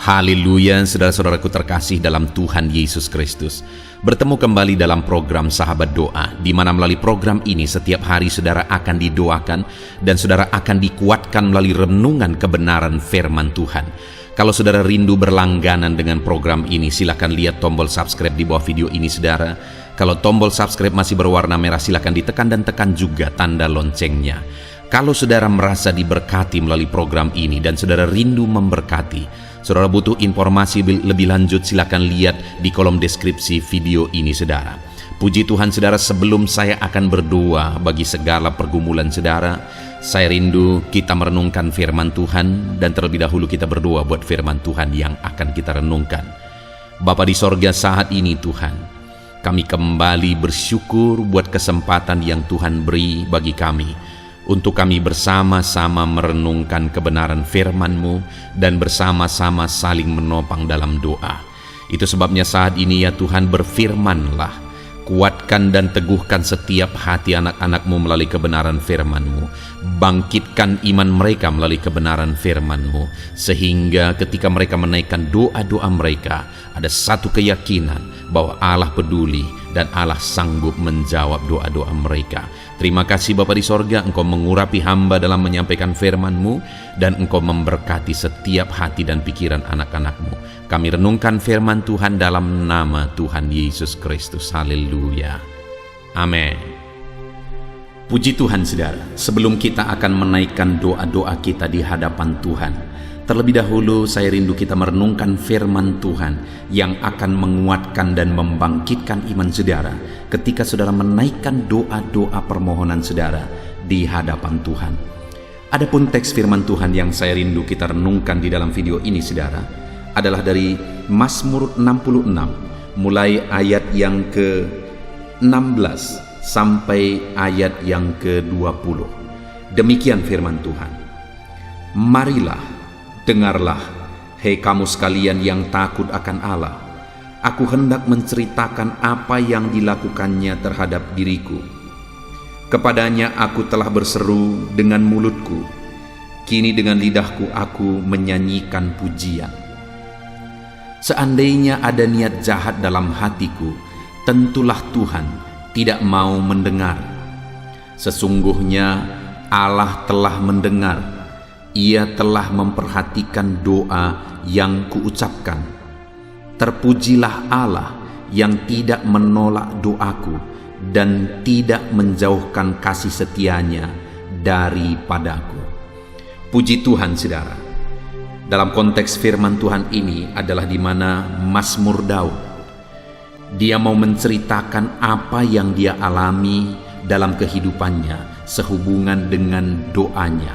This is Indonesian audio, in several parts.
Haleluya, saudara-saudaraku terkasih dalam Tuhan Yesus Kristus. Bertemu kembali dalam program Sahabat Doa, di mana melalui program ini setiap hari saudara akan didoakan dan saudara akan dikuatkan melalui renungan kebenaran firman Tuhan. Kalau saudara rindu berlangganan dengan program ini, silakan lihat tombol subscribe di bawah video ini saudara. Kalau tombol subscribe masih berwarna merah, silakan ditekan dan tekan juga tanda loncengnya. Kalau saudara merasa diberkati melalui program ini dan saudara rindu memberkati, saudara butuh informasi lebih lanjut, silakan lihat di kolom deskripsi video ini saudara. Puji Tuhan saudara, sebelum saya akan berdoa bagi segala pergumulan saudara, saya rindu kita merenungkan firman Tuhan, dan terlebih dahulu kita berdoa buat firman Tuhan yang akan kita renungkan. Bapa di sorga, saat ini Tuhan, kami kembali bersyukur buat kesempatan yang Tuhan beri bagi kami untuk kami bersama-sama merenungkan kebenaran firman-Mu dan bersama-sama saling menopang dalam doa. Itu sebabnya saat ini ya Tuhan, berfirman-Lah, kuatkan dan teguhkan setiap hati anak-anak-Mu melalui kebenaran firman-Mu. Bangkitkan iman mereka melalui kebenaran firman-Mu, sehingga ketika mereka menaikkan doa-doa mereka, ada satu keyakinan bahwa Allah peduli dan Allah sanggup menjawab doa-doa mereka. Terima kasih Bapa di sorga, Engkau mengurapi hamba dalam menyampaikan firman-Mu, dan Engkau memberkati setiap hati dan pikiran anak-anak-Mu. Kami renungkan firman Tuhan dalam nama Tuhan Yesus Kristus. Haleluya. Amin. Puji Tuhan saudara, sebelum kita akan menaikkan doa-doa kita di hadapan Tuhan, terlebih dahulu saya rindu kita merenungkan firman Tuhan yang akan menguatkan dan membangkitkan iman saudara ketika saudara menaikkan doa-doa permohonan saudara di hadapan Tuhan. Adapun teks firman Tuhan yang saya rindu kita renungkan di dalam video ini saudara adalah dari Mazmur 66 mulai ayat yang ke-16 sampai ayat yang ke-20. Demikian firman Tuhan. Marilah, dengarlah, hei kamu sekalian yang takut akan Allah. Aku hendak menceritakan apa yang dilakukannya terhadap diriku. Kepadanya aku telah berseru dengan mulutku, kini dengan lidahku aku menyanyikan pujian. Seandainya ada niat jahat dalam hatiku, tentulah Tuhan tidak mau mendengar. Sesungguhnya Allah telah mendengar, Ia telah memperhatikan doa yang kuucapkan. Terpujilah Allah yang tidak menolak doaku dan tidak menjauhkan kasih setianya daripadaku. Puji Tuhan saudara. Dalam konteks firman Tuhan ini adalah di mana Mazmur Daud, dia mau menceritakan apa yang dia alami dalam kehidupannya sehubungan dengan doanya.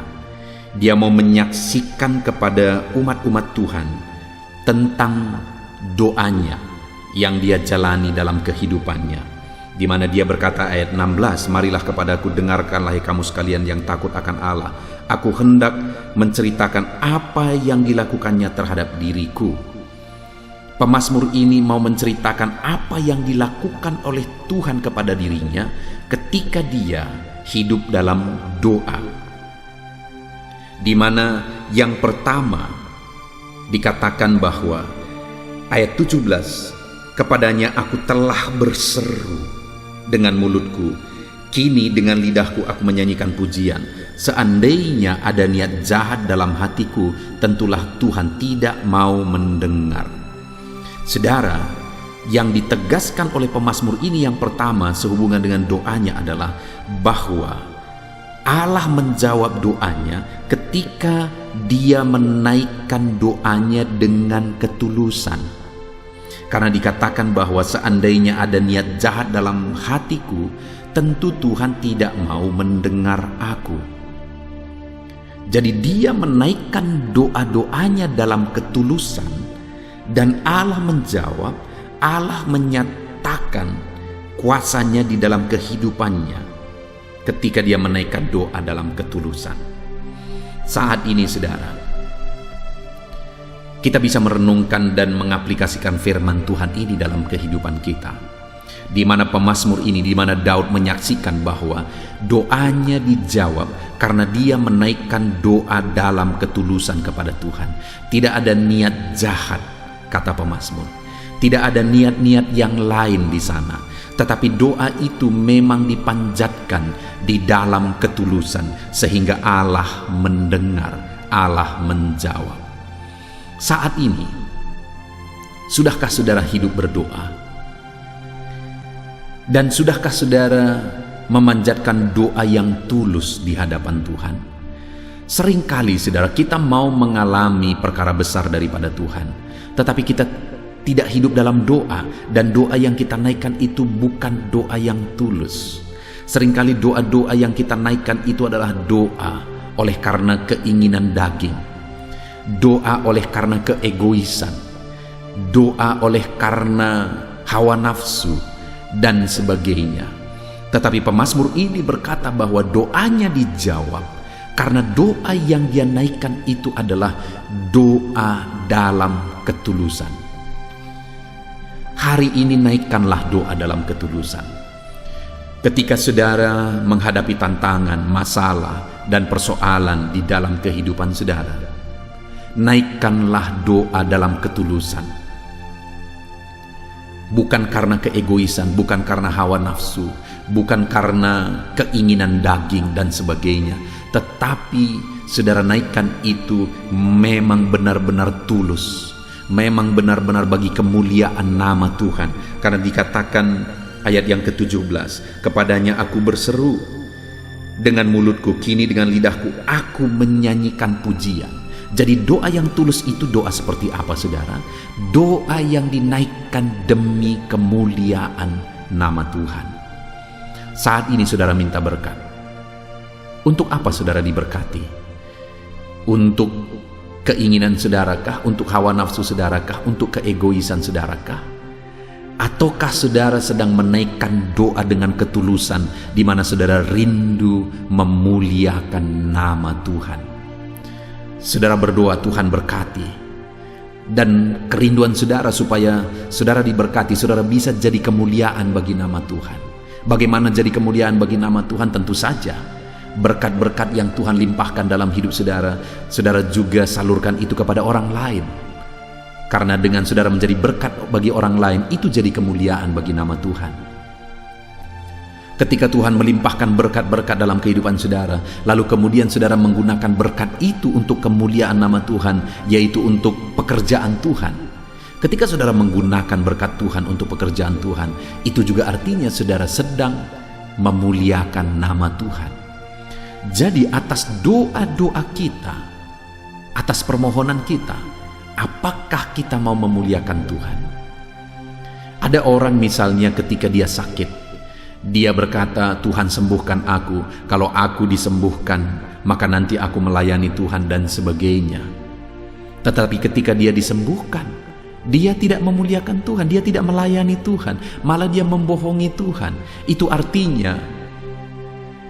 Dia mau menyaksikan kepada umat-umat Tuhan tentang doanya yang dia jalani dalam kehidupannya, di mana dia berkata ayat 16, marilah kepadaku, dengarkanlah hai kamu sekalian yang takut akan Allah. Aku hendak menceritakan apa yang dilakukannya terhadap diriku. Pemazmur ini mau menceritakan apa yang dilakukan oleh Tuhan kepada dirinya ketika dia hidup dalam doa, di mana yang pertama dikatakan bahwa ayat 17, kepadanya aku telah berseru dengan mulutku, kini dengan lidahku aku menyanyikan pujian. Seandainya ada niat jahat dalam hatiku, tentulah Tuhan tidak mau mendengar. Saudara, yang ditegaskan oleh pemazmur ini yang pertama sehubungan dengan doanya adalah bahwa Allah menjawab doanya ketika dia menaikkan doanya dengan ketulusan. Karena dikatakan bahwa seandainya ada niat jahat dalam hatiku, tentu Tuhan tidak mau mendengar aku. Jadi dia menaikkan doa-doanya dalam ketulusan, dan Allah menjawab, Allah menyatakan kuasanya di dalam kehidupannya ketika dia menaikkan doa dalam ketulusan. Saat ini saudara, kita bisa merenungkan dan mengaplikasikan firman Tuhan ini dalam kehidupan kita. di mana pemazmur ini, di mana Daud menyaksikan bahwa doanya dijawab karena dia menaikkan doa dalam ketulusan kepada Tuhan. Tidak ada niat jahat, kata pemazmur. Tidak ada niat-niat yang lain di sana, tetapi doa itu memang dipanjatkan di dalam ketulusan sehingga Allah mendengar, Allah menjawab. Saat ini, sudahkah saudara hidup berdoa? Dan sudahkah saudara memanjatkan doa yang tulus di hadapan Tuhan? Seringkali saudara, kita mau mengalami perkara besar daripada Tuhan, tetapi kita tidak hidup dalam doa, dan doa yang kita naikkan itu bukan doa yang tulus. Seringkali doa-doa yang kita naikkan itu adalah doa oleh karena keinginan daging, doa oleh karena keegoisan, doa oleh karena hawa nafsu, dan sebagainya. Tetapi pemazmur ini berkata bahwa doanya dijawab karena doa yang dia naikkan itu adalah doa dalam ketulusan. Hari ini naikkanlah doa dalam ketulusan. Ketika saudara menghadapi tantangan, masalah, dan persoalan di dalam kehidupan saudara, naikkanlah doa dalam ketulusan. Bukan karena keegoisan, bukan karena hawa nafsu, bukan karena keinginan daging dan sebagainya, tetapi saudara naikkan itu memang benar-benar tulus, memang benar-benar bagi kemuliaan nama Tuhan. Karena dikatakan ayat yang ke-17, kepadanya aku berseru dengan mulutku, kini dengan lidahku aku menyanyikan pujian. Jadi doa yang tulus itu doa seperti apa saudara? Doa yang dinaikkan demi kemuliaan nama Tuhan. Saat ini saudara minta berkat. Untuk apa saudara diberkati? Untuk keinginan saudarakah? Untuk hawa nafsu saudarakah? Untuk keegoisan saudarakah? Ataukah saudara sedang menaikkan doa dengan ketulusan di mana saudara rindu memuliakan nama Tuhan? Saudara berdoa Tuhan berkati, dan kerinduan saudara supaya saudara diberkati, saudara bisa jadi kemuliaan bagi nama Tuhan. Bagaimana jadi kemuliaan bagi nama Tuhan? Tentu saja berkat-berkat yang Tuhan limpahkan dalam hidup saudara, saudara juga salurkan itu kepada orang lain. Karena dengan saudara menjadi berkat bagi orang lain, itu jadi kemuliaan bagi nama Tuhan. Ketika Tuhan melimpahkan berkat-berkat dalam kehidupan saudara, lalu kemudian saudara menggunakan berkat itu untuk kemuliaan nama Tuhan, yaitu untuk pekerjaan Tuhan. Ketika saudara menggunakan berkat Tuhan untuk pekerjaan Tuhan, itu juga artinya saudara sedang memuliakan nama Tuhan. Jadi atas doa-doa kita, atas permohonan kita, apakah kita mau memuliakan Tuhan? Ada orang misalnya ketika dia sakit, dia berkata, Tuhan sembuhkan aku, kalau aku disembuhkan maka nanti aku melayani Tuhan dan sebagainya. Tetapi ketika dia disembuhkan, dia tidak memuliakan Tuhan, dia tidak melayani Tuhan, malah dia membohongi Tuhan. Itu artinya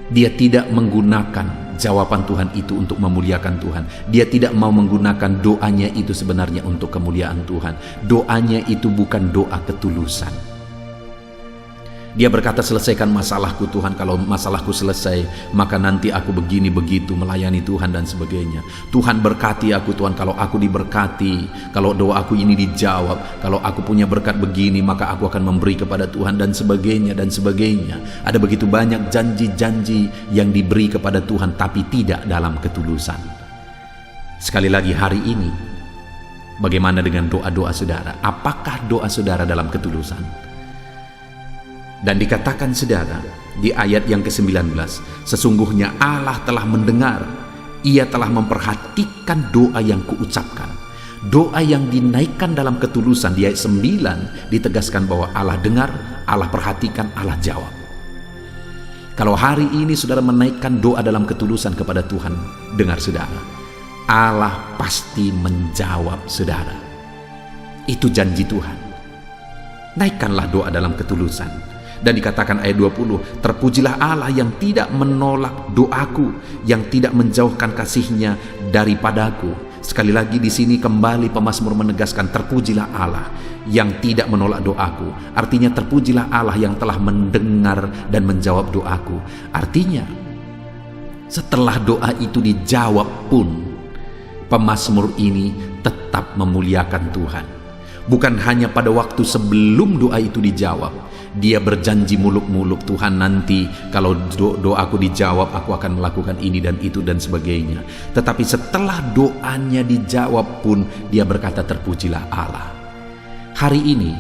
dia tidak menggunakan jawaban Tuhan itu untuk memuliakan Tuhan. Dia tidak mau menggunakan doanya itu sebenarnya untuk kemuliaan Tuhan. Doanya itu bukan doa ketulusan. Dia berkata, selesaikan masalahku Tuhan, kalau masalahku selesai maka nanti aku begini begitu melayani Tuhan dan sebagainya. Tuhan berkati aku Tuhan, kalau aku diberkati, kalau doa aku ini dijawab, kalau aku punya berkat begini maka aku akan memberi kepada Tuhan dan sebagainya dan sebagainya. Ada begitu banyak janji-janji yang diberi kepada Tuhan tapi tidak dalam ketulusan. Sekali lagi hari ini, bagaimana dengan doa-doa saudara? Apakah doa saudara dalam ketulusan? Dan dikatakan saudara di ayat yang ke-19, sesungguhnya Allah telah mendengar, ia telah memperhatikan doa yang kuucapkan. Doa yang dinaikkan dalam ketulusan, di ayat 9 ditegaskan bahwa Allah dengar, Allah perhatikan, Allah jawab. Kalau hari ini saudara menaikkan doa dalam ketulusan kepada Tuhan, dengar saudara, Allah pasti menjawab saudara. Itu janji Tuhan. Naikkanlah doa dalam ketulusan. Dan dikatakan ayat 20, terpujilah Allah yang tidak menolak doaku, yang tidak menjauhkan kasihnya daripadaku. Sekali lagi di sini kembali pemazmur menegaskan, terpujilah Allah yang tidak menolak doaku. Artinya terpujilah Allah yang telah mendengar dan menjawab doaku. Artinya setelah doa itu dijawab pun, pemazmur ini tetap memuliakan Tuhan. Bukan hanya pada waktu sebelum doa itu dijawab, dia berjanji muluk-muluk, Tuhan nanti kalau doaku dijawab aku akan melakukan ini dan itu dan sebagainya. Tetapi setelah doanya dijawab pun dia berkata, terpujilah Allah. Hari ini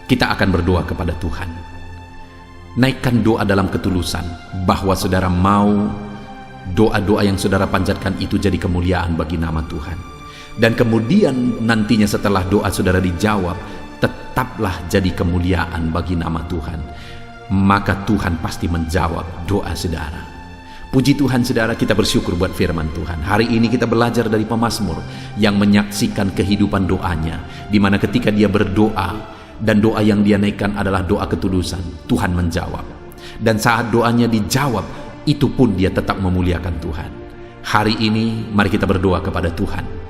kita akan berdoa kepada Tuhan. Naikkan doa dalam ketulusan, bahwa saudara mau doa-doa yang saudara panjatkan itu jadi kemuliaan bagi nama Tuhan. Dan kemudian nantinya setelah doa saudara dijawab, tetaplah jadi kemuliaan bagi nama Tuhan. Maka Tuhan pasti menjawab doa saudara. Puji Tuhan saudara, kita bersyukur buat firman Tuhan. Hari ini kita belajar dari pemazmur yang menyaksikan kehidupan doanya, di mana ketika dia berdoa dan doa yang dia naikkan adalah doa ketulusan, Tuhan menjawab. Dan saat doanya dijawab, itu pun dia tetap memuliakan Tuhan. Hari ini mari kita berdoa kepada Tuhan.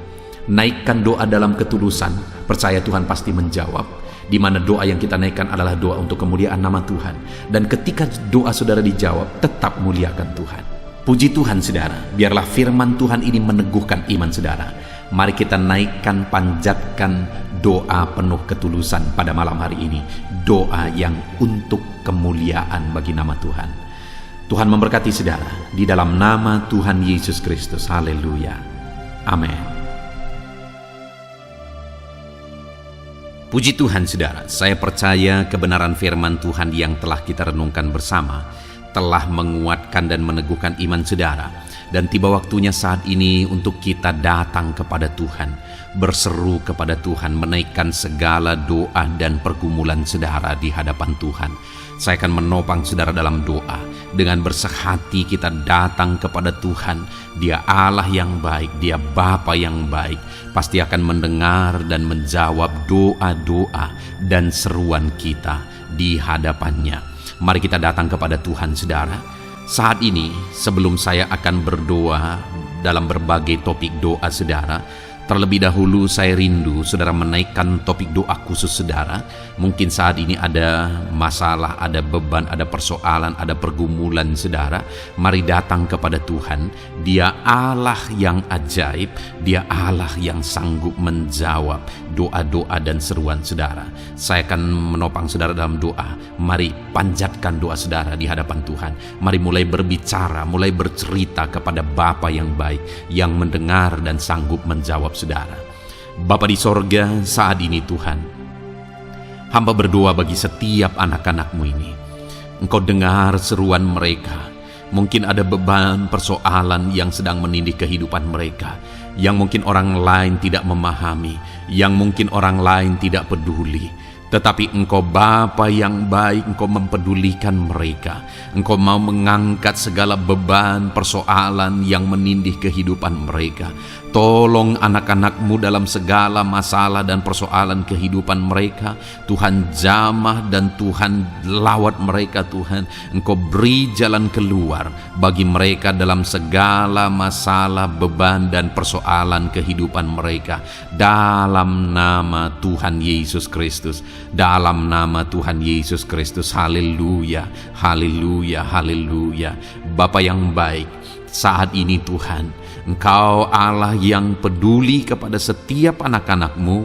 Naikkan doa dalam ketulusan, percaya Tuhan pasti menjawab. Di mana doa yang kita naikkan adalah doa untuk kemuliaan nama Tuhan. Dan ketika doa saudara dijawab, tetap muliakan Tuhan. Puji Tuhan saudara, biarlah firman Tuhan ini meneguhkan iman saudara. Mari kita naikkan, panjatkan doa penuh ketulusan pada malam hari ini. Doa yang untuk kemuliaan bagi nama Tuhan. Tuhan memberkati saudara di dalam nama Tuhan Yesus Kristus. Haleluya. Amin. Puji Tuhan saudara, saya percaya kebenaran firman Tuhan yang telah kita renungkan bersama telah menguatkan dan meneguhkan iman saudara. Dan tiba waktunya saat ini untuk kita datang kepada Tuhan, berseru kepada Tuhan, menaikkan segala doa dan pergumulan saudara di hadapan Tuhan. Saya akan menopang saudara dalam doa. Dengan bersehati kita datang kepada Tuhan. Dia Allah yang baik, Dia Bapa yang baik, pasti akan mendengar dan menjawab doa-doa dan seruan kita di hadapannya. Mari kita datang kepada Tuhan saudara. Saat ini sebelum saya akan berdoa dalam berbagai topik doa saudara, terlebih dahulu saya rindu saudara menaikkan topik doa khusus saudara. Mungkin saat ini ada masalah, ada beban, ada persoalan, ada pergumulan saudara. Mari datang kepada Tuhan. Dia Allah yang ajaib, Dia Allah yang sanggup menjawab doa-doa dan seruan saudara. Saya akan menopang saudara dalam doa. Mari panjatkan doa saudara di hadapan Tuhan. Mari mulai berbicara, mulai bercerita kepada Bapa yang baik, yang mendengar dan sanggup menjawab saudara. Bapa di sorga, saat ini Tuhan, hamba berdoa bagi setiap anak-anak-Mu ini. Engkau dengar seruan mereka. Mungkin ada beban, persoalan yang sedang menindih kehidupan mereka, yang mungkin orang lain tidak memahami, yang mungkin orang lain tidak peduli. Tetapi Engkau Bapa yang baik, Engkau mempedulikan mereka. Engkau mau mengangkat segala beban, persoalan yang menindih kehidupan mereka. Tolong anak-anak-Mu dalam segala masalah dan persoalan kehidupan mereka. Tuhan jamah dan Tuhan lawat mereka Tuhan. Engkau beri jalan keluar bagi mereka dalam segala masalah, beban dan persoalan kehidupan mereka. Dalam nama Tuhan Yesus Kristus. Dalam nama Tuhan Yesus Kristus. Haleluya, haleluya, haleluya. Bapa yang baik, saat ini Tuhan, Engkau Allah yang peduli kepada setiap anak-anak-Mu,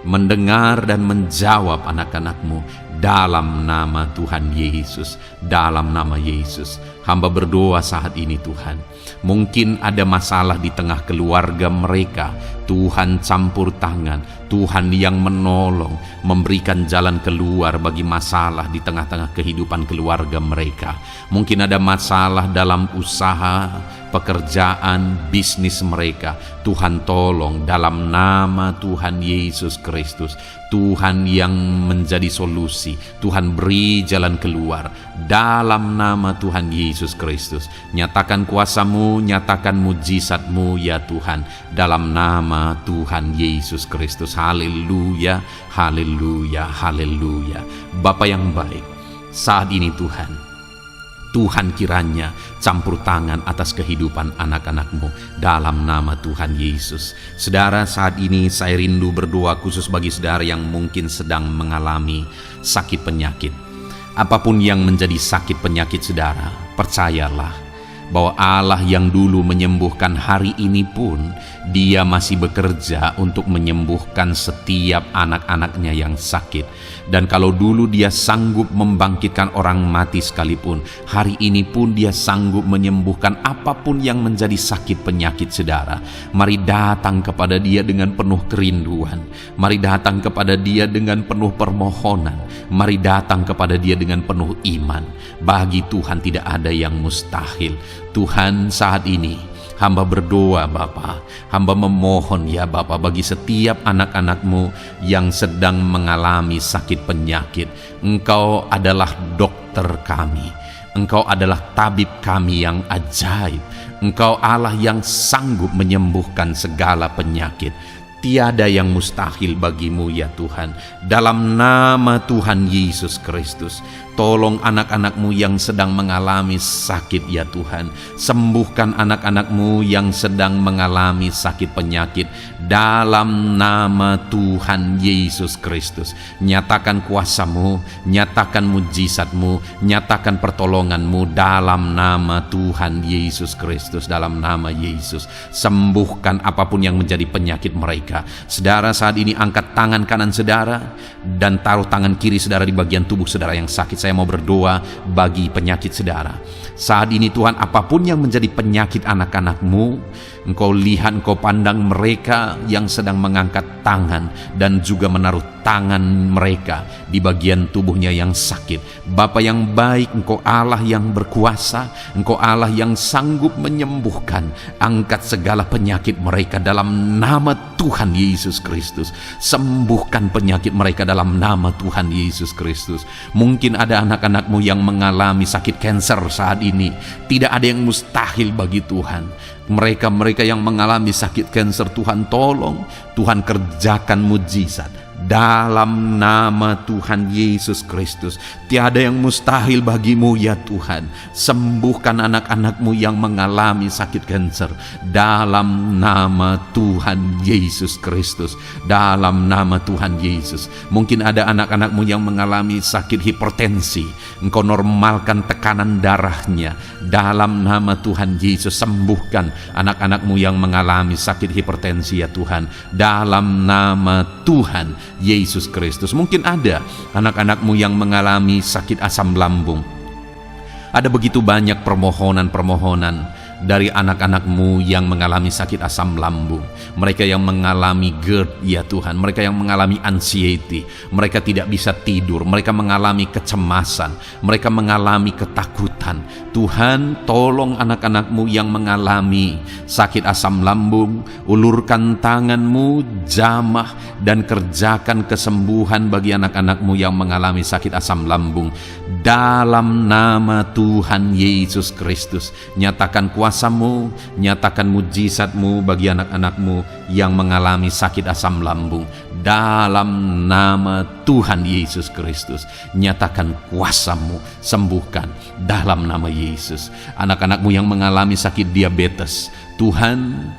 mendengar dan menjawab anak-anak-Mu. Dalam nama Tuhan Yesus, dalam nama Yesus, hamba berdoa saat ini Tuhan. Mungkin ada masalah di tengah keluarga mereka. Tuhan campur tangan, Tuhan yang menolong, memberikan jalan keluar bagi masalah di tengah-tengah kehidupan keluarga mereka. Mungkin ada masalah dalam usaha, pekerjaan, bisnis mereka. Tuhan tolong dalam nama Tuhan Yesus Kristus. Tuhan yang menjadi solusi, Tuhan beri jalan keluar dalam nama Tuhan Yesus Kristus. Nyatakan kuasa-Mu, nyatakan mujizat-Mu ya Tuhan, dalam nama Tuhan Yesus Kristus. Haleluya, haleluya, haleluya. Bapa yang baik, saat ini Tuhan, Tuhan kiranya campur tangan atas kehidupan anak-anak-Mu dalam nama Tuhan Yesus. Saudara, saat ini saya rindu berdoa khusus bagi saudara yang mungkin sedang mengalami sakit penyakit. Apapun yang menjadi sakit penyakit saudara, percayalah bahwa Allah yang dulu menyembuhkan hari ini pun Dia masih bekerja untuk menyembuhkan setiap anak-anaknya yang sakit. Dan kalau dulu Dia sanggup membangkitkan orang mati sekalipun, hari ini pun Dia sanggup menyembuhkan apapun yang menjadi sakit penyakit saudara. Mari datang kepada Dia dengan penuh kerinduan. Mari datang kepada Dia dengan penuh permohonan. Mari datang kepada Dia dengan penuh iman. Bagi Tuhan tidak ada yang mustahil. Tuhan, saat ini hamba berdoa Bapa, hamba memohon ya Bapa bagi setiap anak-anak-Mu yang sedang mengalami sakit penyakit. Engkau adalah dokter kami, Engkau adalah tabib kami yang ajaib. Engkau Allah yang sanggup menyembuhkan segala penyakit. Tiada yang mustahil bagimu ya Tuhan. Dalam nama Tuhan Yesus Kristus, tolong anak-anak-Mu yang sedang mengalami sakit ya Tuhan. Sembuhkan anak-anak-Mu yang sedang mengalami sakit penyakit. Dalam nama Tuhan Yesus Kristus, nyatakan kuasa-Mu, nyatakan mujizat-Mu, nyatakan pertolongan-Mu dalam nama Tuhan Yesus Kristus. Dalam nama Yesus, sembuhkan apapun yang menjadi penyakit mereka. Saudara, saat ini angkat tangan kanan saudara dan taruh tangan kiri saudara di bagian tubuh saudara yang sakit. Saya mau berdoa bagi penyakit saudara. Saat ini Tuhan, apapun yang menjadi penyakit anak-anak-Mu, Engkau lihat, Engkau pandang mereka yang sedang mengangkat tangan dan juga menaruh tangan mereka di bagian tubuhnya yang sakit. Bapa yang baik, Engkau Allah yang berkuasa, Engkau Allah yang sanggup menyembuhkan. Angkat segala penyakit mereka dalam nama Tuhan Yesus Kristus. Sembuhkan penyakit mereka dalam nama Tuhan Yesus Kristus. Mungkin ada anak-anak-Mu yang mengalami sakit kanker saat ini. Tidak ada yang mustahil bagi Tuhan. Mereka yang mengalami sakit kanker, Tuhan tolong, Tuhan kerjakan mujizat dalam nama Tuhan Yesus Kristus. Tiada yang mustahil bagimu ya Tuhan. Sembuhkan anak-anak-Mu yang mengalami sakit kanker dalam nama Tuhan Yesus Kristus. Dalam nama Tuhan Yesus. Mungkin ada anak-anak-Mu yang mengalami sakit hipertensi. Engkau normalkan tekanan darahnya dalam nama Tuhan Yesus. Sembuhkan anak-anak-Mu yang mengalami sakit hipertensi ya Tuhan, dalam nama Tuhan Yesus Kristus. Mungkin ada anak-anak-Mu yang mengalami sakit asam lambung. Ada begitu banyak permohonan-permohonan dari anak-anak-Mu yang mengalami sakit asam lambung. Mereka yang mengalami GERD ya Tuhan. Mereka yang mengalami anxiety. Mereka tidak bisa tidur. Mereka mengalami kecemasan. Mereka mengalami ketakutan. Tuhan, tolong anak-anak-Mu yang mengalami sakit asam lambung. Ulurkan tangan-Mu, jamah dan kerjakan kesembuhan bagi anak-anak-Mu yang mengalami sakit asam lambung. Dalam nama Tuhan Yesus Kristus, nyatakan kuasa-Mu, nyatakan mujizat-Mu bagi anak-anak-Mu yang mengalami sakit asam lambung. Dalam nama Tuhan Yesus Kristus, nyatakan kuasa-Mu, sembuhkan dalam nama Yesus. Anak-anak-Mu yang mengalami sakit diabetes, Tuhan,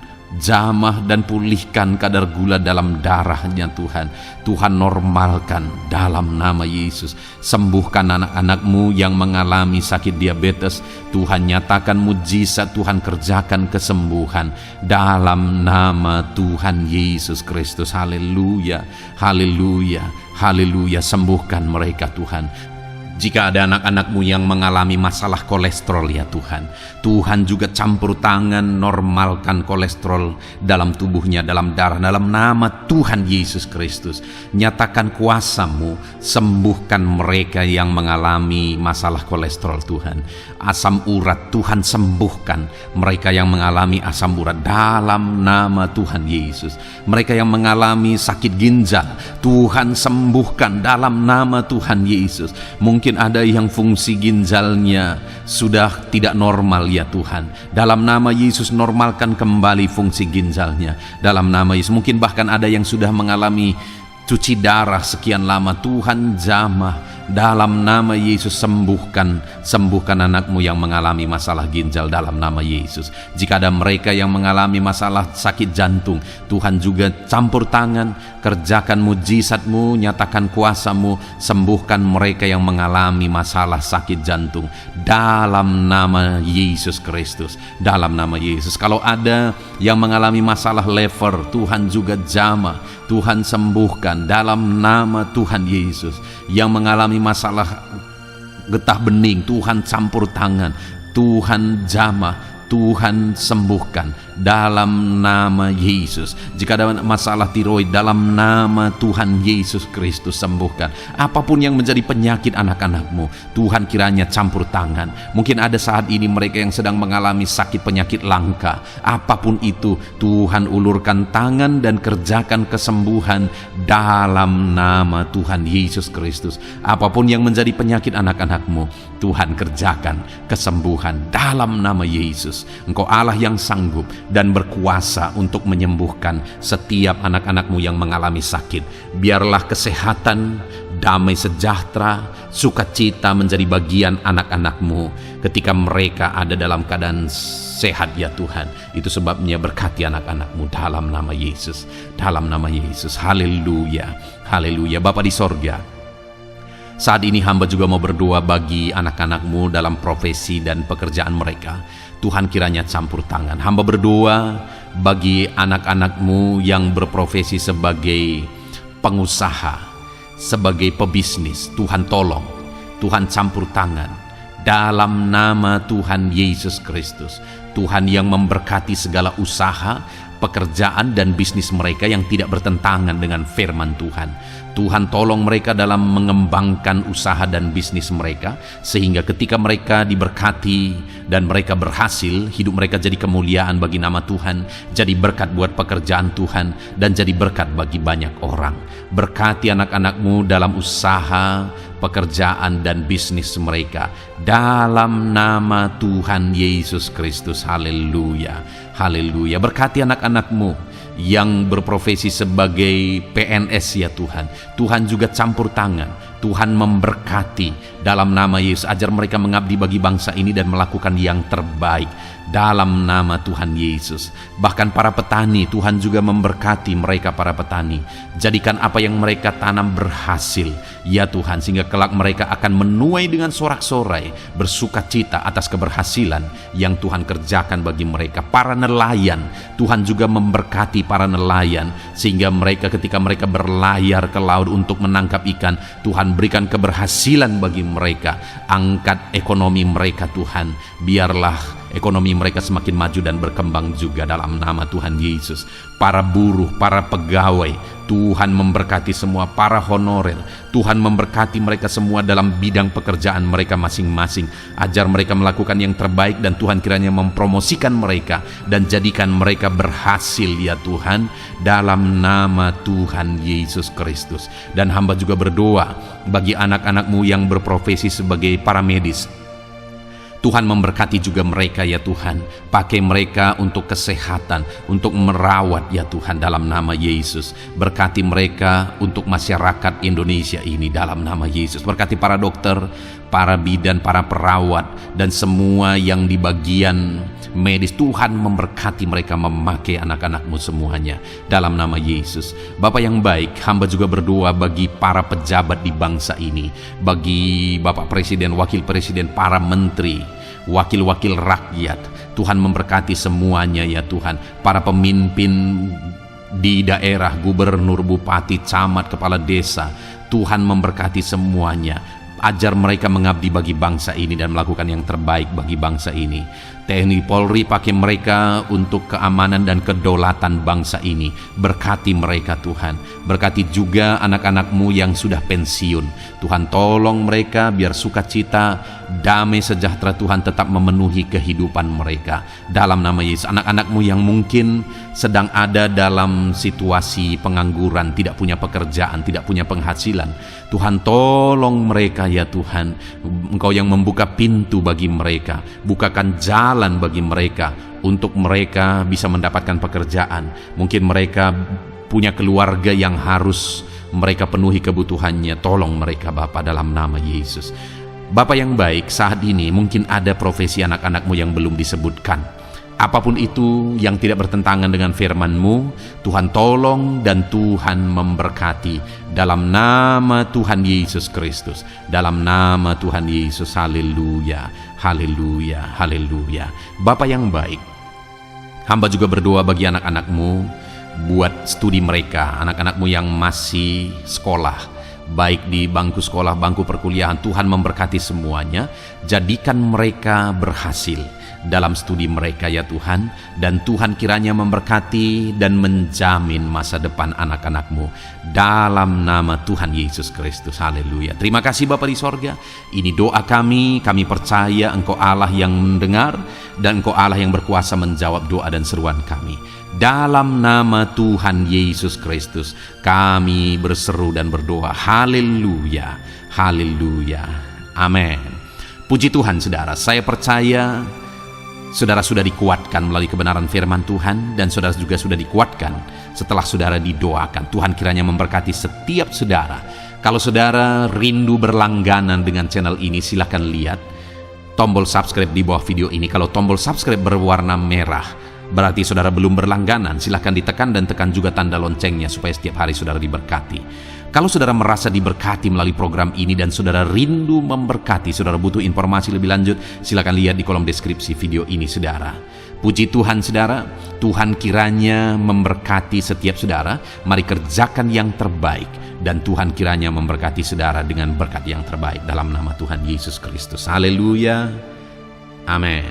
jamah dan pulihkan kadar gula dalam darahnya Tuhan. Tuhan normalkan dalam nama Yesus. Sembuhkan anak-anak-Mu yang mengalami sakit diabetes. Tuhan nyatakan mujizat, Tuhan kerjakan kesembuhan dalam nama Tuhan Yesus Kristus. Haleluya, haleluya, haleluya. Sembuhkan mereka Tuhan. Jika ada anak-anak-Mu yang mengalami masalah kolesterol ya Tuhan, Tuhan juga campur tangan, normalkan kolesterol dalam tubuhnya, dalam darah, dalam nama Tuhan Yesus Kristus. Nyatakan kuasa-Mu, sembuhkan mereka yang mengalami masalah kolesterol Tuhan. Asam urat, Tuhan sembuhkan mereka yang mengalami asam urat dalam nama Tuhan Yesus. Mereka yang mengalami sakit ginjal, Tuhan sembuhkan dalam nama Tuhan Yesus. Mungkin ada yang fungsi ginjalnya sudah tidak normal ya Tuhan. Dalam nama Yesus, normalkan kembali fungsi ginjalnya dalam nama Yesus. Mungkin bahkan ada yang sudah mengalami cuci darah sekian lama. Tuhan jamah dalam nama Yesus. Sembuhkan anakmu yang mengalami masalah ginjal dalam nama Yesus. Jika ada mereka yang mengalami masalah sakit jantung, Tuhan juga campur tangan, kerjakan mujizat-Mu, nyatakan kuasa-Mu, sembuhkan mereka yang mengalami masalah sakit jantung dalam nama Yesus Kristus, dalam nama Yesus. Kalau ada yang mengalami masalah lever, Tuhan juga jamah, Tuhan sembuhkan dalam nama Tuhan Yesus. Yang mengalami masalah getah bening, Tuhan campur tangan, Tuhan jamah, Tuhan sembuhkan dalam nama Yesus. Jika ada masalah tiroid, dalam nama Tuhan Yesus Kristus sembuhkan. Apapun yang menjadi penyakit anak-anak-Mu, Tuhan kiranya campur tangan. Mungkin ada saat ini mereka yang sedang mengalami sakit penyakit langka. Apapun itu, Tuhan ulurkan tangan dan kerjakan kesembuhan dalam nama Tuhan Yesus Kristus. Apapun yang menjadi penyakit anak-anak-Mu, Tuhan kerjakan kesembuhan dalam nama Yesus. Engkau Allah yang sanggup dan berkuasa untuk menyembuhkan setiap anak-anak-Mu yang mengalami sakit. Biarlah kesehatan, damai sejahtera, sukacita menjadi bagian anak-anak-Mu ketika mereka ada dalam keadaan sehat ya Tuhan. Itu sebabnya berkati anak-anak-Mu dalam nama Yesus, dalam nama Yesus. Haleluya, haleluya. Bapa di sorga, saat ini hamba juga mau berdoa bagi anak-anak-Mu dalam profesi dan pekerjaan mereka. Tuhan kiranya campur tangan. Hamba berdoa bagi anak-anak-Mu yang berprofesi sebagai pengusaha, sebagai pebisnis. Tuhan tolong, Tuhan campur tangan dalam nama Tuhan Yesus Kristus. Tuhan yang memberkati segala usaha, pekerjaan dan bisnis mereka yang tidak bertentangan dengan firman Tuhan. Tuhan tolong mereka dalam mengembangkan usaha dan bisnis mereka, sehingga ketika mereka diberkati dan mereka berhasil, hidup mereka jadi kemuliaan bagi nama Tuhan, jadi berkat buat pekerjaan Tuhan, dan jadi berkat bagi banyak orang. Berkati anak-anak-Mu dalam usaha, pekerjaan dan bisnis mereka dalam nama Tuhan Yesus Kristus. Haleluya, haleluya. Berkati anak-anak-Mu yang berprofesi sebagai PNS ya Tuhan. Tuhan juga campur tangan, Tuhan memberkati dalam nama Yesus. Ajar mereka mengabdi bagi bangsa ini dan melakukan yang terbaik dalam nama Tuhan Yesus. Bahkan para petani, Tuhan juga memberkati mereka para petani. Jadikan apa yang mereka tanam berhasil ya Tuhan, sehingga kelak mereka akan menuai dengan sorak-sorai, bersukacita atas keberhasilan yang Tuhan kerjakan bagi mereka. Para nelayan, Tuhan juga memberkati para nelayan, sehingga mereka ketika mereka berlayar ke laut untuk menangkap ikan, Tuhan berikan keberhasilan bagi mereka. Angkat ekonomi mereka Tuhan, biarlah ekonomi mereka semakin maju dan berkembang juga dalam nama Tuhan Yesus. Para buruh, para pegawai, Tuhan memberkati semua. Para honorer, Tuhan memberkati mereka semua dalam bidang pekerjaan mereka masing-masing. Ajar mereka melakukan yang terbaik, dan Tuhan kiranya mempromosikan mereka dan jadikan mereka berhasil ya Tuhan, dalam nama Tuhan Yesus Kristus. Dan hamba juga berdoa bagi anak-anak-Mu yang berprofesi sebagai para medis. Tuhan memberkati juga mereka ya Tuhan. Pakai mereka untuk kesehatan, untuk merawat ya Tuhan, dalam nama Yesus. Berkati mereka untuk masyarakat Indonesia ini dalam nama Yesus. Berkati para dokter, para bidan, para perawat, dan semua yang di bagian medis. Tuhan memberkati mereka, memakai anak-anak-Mu semuanya dalam nama Yesus. Bapa yang baik, hamba juga berdoa bagi para pejabat di bangsa ini, bagi Bapak Presiden, Wakil Presiden, para menteri, wakil-wakil rakyat. Tuhan memberkati semuanya ya Tuhan. Para pemimpin di daerah, gubernur, bupati, camat, kepala desa, Tuhan memberkati semuanya. Ajar mereka mengabdi bagi bangsa ini dan melakukan yang terbaik bagi bangsa ini. TNI Polri, pakai mereka untuk keamanan dan kedaulatan bangsa ini. Berkati mereka Tuhan. Berkati juga anak-anak-Mu yang sudah pensiun. Tuhan tolong mereka biar sukacita, damai sejahtera Tuhan tetap memenuhi kehidupan mereka dalam nama Yesus. Anak-anak-Mu yang mungkin sedang ada dalam situasi pengangguran, tidak punya pekerjaan, tidak punya penghasilan, Tuhan tolong mereka ya Tuhan. Engkau yang membuka pintu bagi mereka, bukakan jalan bagi mereka untuk mereka bisa mendapatkan pekerjaan. Mungkin mereka punya keluarga yang harus mereka penuhi kebutuhannya. Tolong mereka Bapa dalam nama Yesus. Bapa yang baik, saat ini mungkin ada profesi anak-anakmu yang belum disebutkan. Apapun itu yang tidak bertentangan dengan firman-Mu, Tuhan tolong dan Tuhan memberkati. Dalam nama Tuhan Yesus Kristus. Dalam nama Tuhan Yesus. Haleluya, haleluya, haleluya. Bapa yang baik, hamba juga berdoa bagi anak-anak-Mu, buat studi mereka, anak-anak-Mu yang masih sekolah, baik di bangku sekolah, bangku perkuliahan. Tuhan memberkati semuanya, jadikan mereka berhasil dalam studi mereka ya Tuhan, dan Tuhan kiranya memberkati dan menjamin masa depan anak-anak-Mu dalam nama Tuhan Yesus Kristus. Haleluya. Terima kasih Bapa di sorga. Ini doa kami percaya Engkau Allah yang mendengar dan Engkau Allah yang berkuasa menjawab doa dan seruan kami. Dalam nama Tuhan Yesus Kristus kami berseru dan berdoa. Haleluya, haleluya, amin. Puji Tuhan saudara, saya percaya saudara sudah dikuatkan melalui kebenaran firman Tuhan, dan saudara juga sudah dikuatkan setelah saudara didoakan. Tuhan kiranya memberkati setiap saudara. Kalau saudara rindu berlangganan dengan channel ini, silahkan lihat tombol subscribe di bawah video ini. Kalau tombol subscribe berwarna merah, berarti saudara belum berlangganan. Silahkan ditekan dan tekan juga tanda loncengnya supaya setiap hari saudara diberkati. Kalau saudara merasa diberkati melalui program ini dan saudara rindu memberkati, saudara butuh informasi lebih lanjut, silakan lihat di kolom deskripsi video ini saudara. Puji Tuhan saudara, Tuhan kiranya memberkati setiap saudara. Mari kerjakan yang terbaik, dan Tuhan kiranya memberkati saudara dengan berkat yang terbaik dalam nama Tuhan Yesus Kristus. Haleluya, amin.